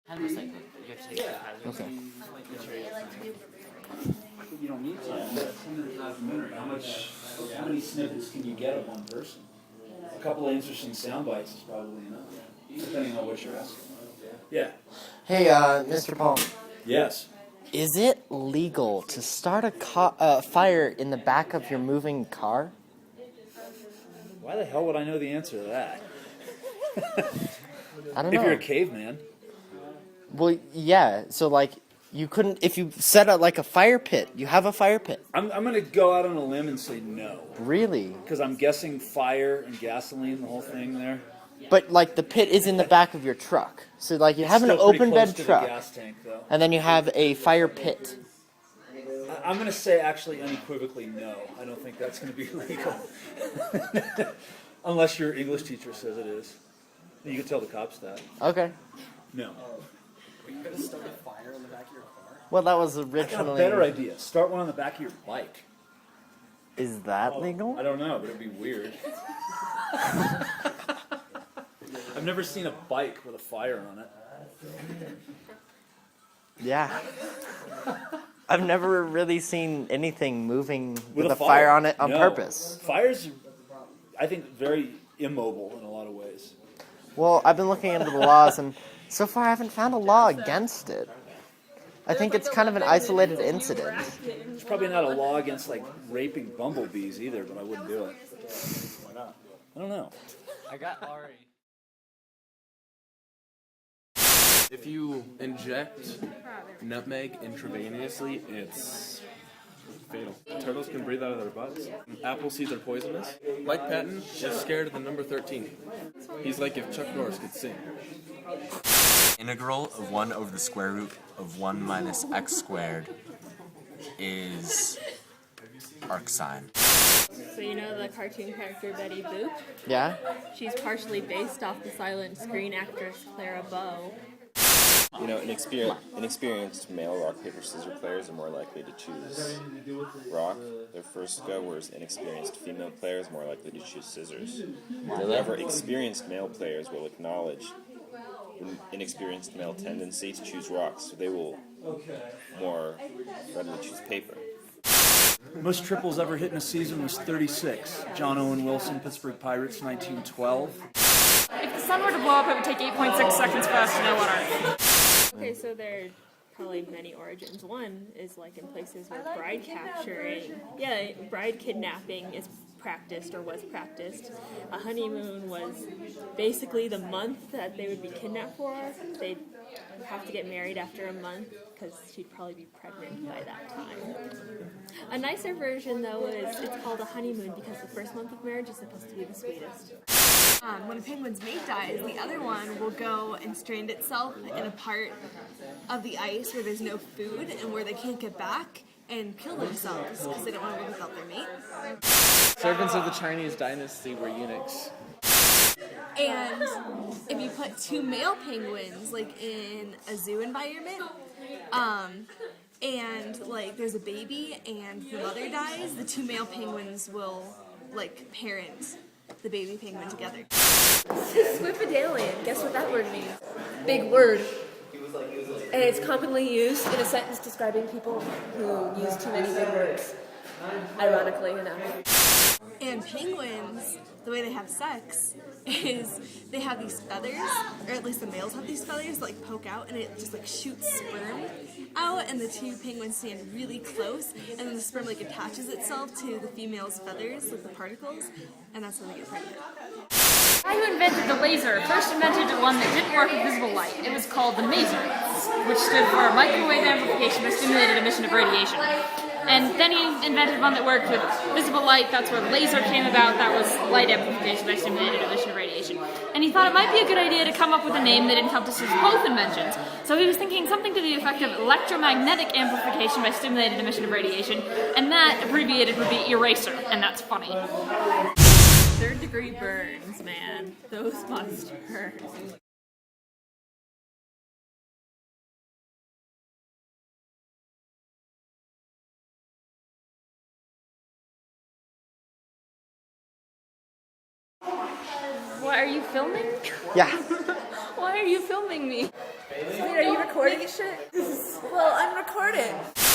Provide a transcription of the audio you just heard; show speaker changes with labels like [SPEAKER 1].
[SPEAKER 1] Okay.
[SPEAKER 2] You don't need to. How many snippets can you get of one person? A couple of interesting sound bites is probably enough, depending on what you're asking. Yeah.
[SPEAKER 1] Hey, Mr. Paul.
[SPEAKER 2] Yes.
[SPEAKER 1] Is it legal to start a fire in the back of your moving car?
[SPEAKER 2] Why the hell would I know the answer to that?
[SPEAKER 1] I don't know.
[SPEAKER 2] If you're a caveman.
[SPEAKER 1] Well, yeah. So, like, you couldn't, if you set up like a fire pit, you have a fire pit.
[SPEAKER 2] I'm going to go out on a limb and say no.
[SPEAKER 1] Really?
[SPEAKER 2] Because I'm guessing fire and gasoline, the whole thing there.
[SPEAKER 1] But, like, the pit is in the back of your truck. So, like, you have an open bed truck.
[SPEAKER 2] Gas tank, though.
[SPEAKER 1] And then you have a fire pit.
[SPEAKER 2] I'm going to say actually unequivocally no. I don't think that's going to be legal. Unless your English teacher says it is. You can tell the cops that.
[SPEAKER 1] Okay.
[SPEAKER 2] No.
[SPEAKER 3] You're going to start a fire in the back of your car?
[SPEAKER 1] Well, that was
[SPEAKER 2] I got
[SPEAKER 1] originally...
[SPEAKER 2] a better idea. Start one on the back of your bike.
[SPEAKER 1] Is that legal?
[SPEAKER 2] I don't know, but it'd be weird. I've never seen a bike with a fire on it.
[SPEAKER 1] Yeah. I've never really seen anything moving with a fire on it on purpose.
[SPEAKER 2] Fire's, I think, very immobile in a lot of ways.
[SPEAKER 1] Well, I've been looking into the laws, and so far I haven't found a law against it. I think it's kind of an isolated incident.
[SPEAKER 2] There's probably not a law against, like, raping bumblebees either, but I wouldn't do it. Why not? I don't know.
[SPEAKER 3] I got Ari. If you inject nutmeg intravenously, it's fatal. Turtles can breathe out of their butts. Apple seeds are poisonous. Mike Patton is scared of the number 13. He's like if Chuck Norris could sing.
[SPEAKER 4] Integral of 1 over the square root of 1 minus x squared is arcsine.
[SPEAKER 5] So you know the cartoon character Betty Boop?
[SPEAKER 1] Yeah?
[SPEAKER 5] She's partially based off the silent screen actress Clara Bow.
[SPEAKER 6] You know, inexperienced male rock, paper, scissors players are more likely to choose rock their first go, whereas inexperienced female players are more likely to choose scissors. However, experienced male players will acknowledge inexperienced male tendency to choose rocks, so they will more readily choose paper.
[SPEAKER 2] Most triples ever hit in a season was 36. John Owen Wilson, Pittsburgh Pirates, 1912.
[SPEAKER 7] If the sun were to blow up, it would take 8.6 seconds for us to know what Earth.
[SPEAKER 5] Okay, so there are probably many origins. One is like in places where bride kidnapping is practiced or was practiced. A honeymoon was basically the month that they would be kidnapped for. They'd have to get married after a month because she'd probably be pregnant by that time. A nicer version, though, is it's called a honeymoon because the first month of marriage is supposed to be the sweetest.
[SPEAKER 8] When a penguin's mate dies, the other one will go and strand itself in a part of the ice where there's no food and where they can't get back and kill themselves because they don't want to live without their mate.
[SPEAKER 3] Servants of the Chinese dynasty were eunuchs.
[SPEAKER 8] And if you put two male penguins like in a zoo environment, and like there's a baby and the mother dies, the two male penguins will like parent the baby penguin together.
[SPEAKER 5] Squipedalian, guess what that word means? Big word. And it's commonly used in a sentence describing people who use too many big words, ironically enough.
[SPEAKER 8] And penguins, the way they have sex is they have these feathers, or at least the males have these feathers that like poke out and it just like shoots sperm out, and the two penguins stand really close, and then the sperm like attaches itself to the female's feathers, like the particles, and that's when they get pregnant.
[SPEAKER 7] The guy who invented the laser first invented one that didn't work with visible light. It was called the maser, which stood for microwave amplification by stimulated emission of radiation. And then he invented one that worked with visible light. That's where laser came about. That was light amplification by stimulated emission of radiation. And he thought it might be a good idea to come up with a name that encompasses both inventions. So he was thinking something to the effect of electromagnetic amplification by stimulated emission of radiation, and that abbreviated would be eraser, and that's funny.
[SPEAKER 5] Third-degree burns, man. Those must hurt.
[SPEAKER 7] What, are you filming?
[SPEAKER 1] Yeah.
[SPEAKER 7] Why are you filming me?
[SPEAKER 9] Wait, are you recording shit? Well, I'm recording.